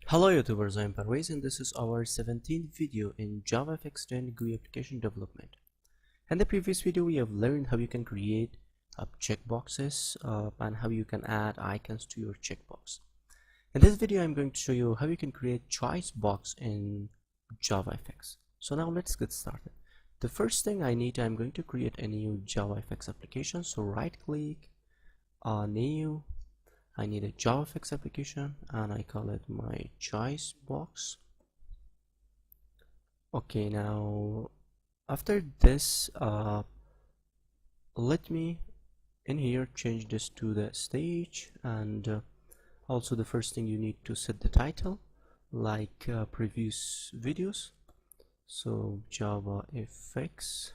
Hello YouTubers, I'm Parvez and this is our 17th video in JavaFX GUI Application Development. In the previous video we have learned how you can create checkboxes and how you can add icons to your checkbox. In this video I'm going to show you how you can create choice box in JavaFX. So now let's get started. The first thing I'm going to create a new JavaFX application. So right click, new. I need a JavaFX application and I call it my choice box. Okay, now after this let me in here change this to the stage, and also the first thing you need to set the title like previous videos. So JavaFX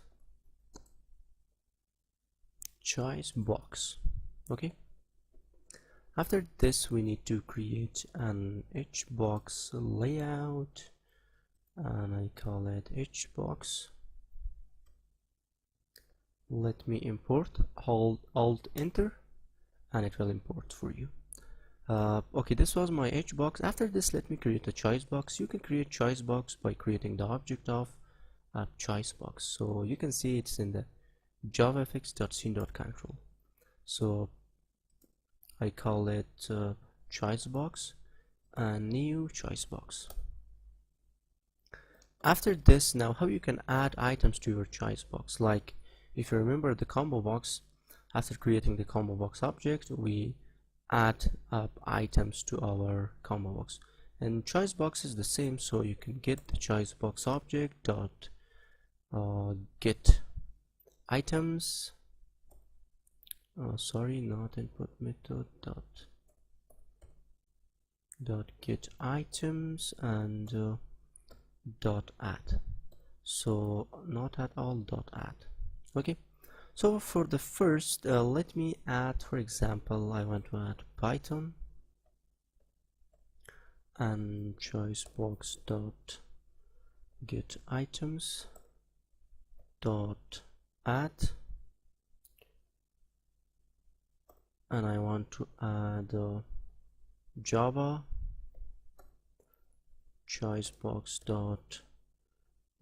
choice box. Okay, after this we need to create an hbox layout and I call it hbox. Let me import, hold alt enter and it will import for you. Okay, this was my hbox. After this let me create a choice box. You can create choice box by creating the object of choice box. So you can see it's in the javafx.scene.control. So I call it choice box and new choice box. After this, now how you can add items to your choice box. Like if you remember the combo box, after creating the combo box object we add items to our combo box, and choice box is the same. So you can get the choice box object dot get items, sorry, not input method, dot get items and dot add. So not at all, dot add. Okay, so for the first let me add, for example, I want to add Python and choice box dot get items dot add, and I want to add Java choice box dot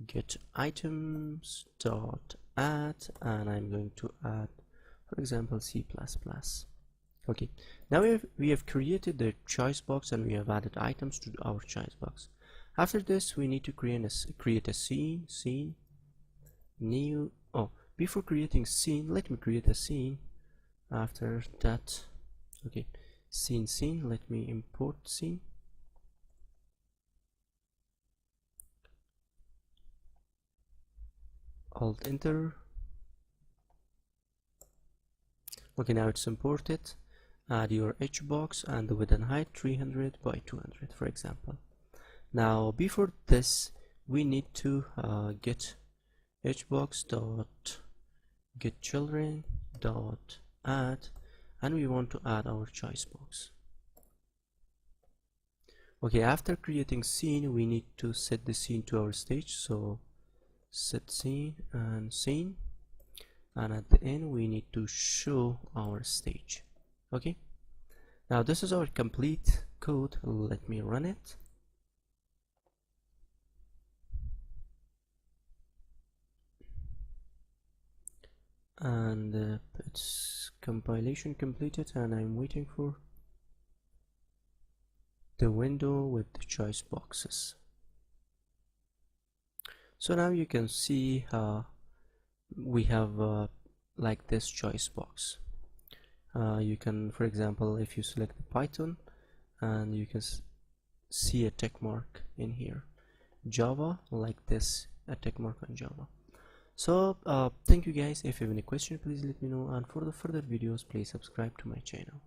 get items dot add, and I'm going to add, for example, C++. Okay, now we have created the choice box and we have added items to our choice box. After this we need to create a scene new. Oh, before creating scene, let me create a scene. After that, okay, scene, let me import scene. Alt enter. Okay, now it's imported. Add your hbox and the width and height 300 by 200, for example. Now before this we need to get hbox dot get children dot add, and we want to add our choice box. Okay, after creating scene we need to set the scene to our stage. So set scene, and at the end we need to show our stage. Okay, now this is our complete code. Let me run it. And it's compilation completed and I'm waiting for the window with the choice boxes. So now you can see we have like this choice box. You can, for example, if you select the Python, and you can see a tick mark in here. Java, like this, a tick mark on Java. So thank you guys. If you have any question, please let me know, and for the further videos please subscribe to my channel.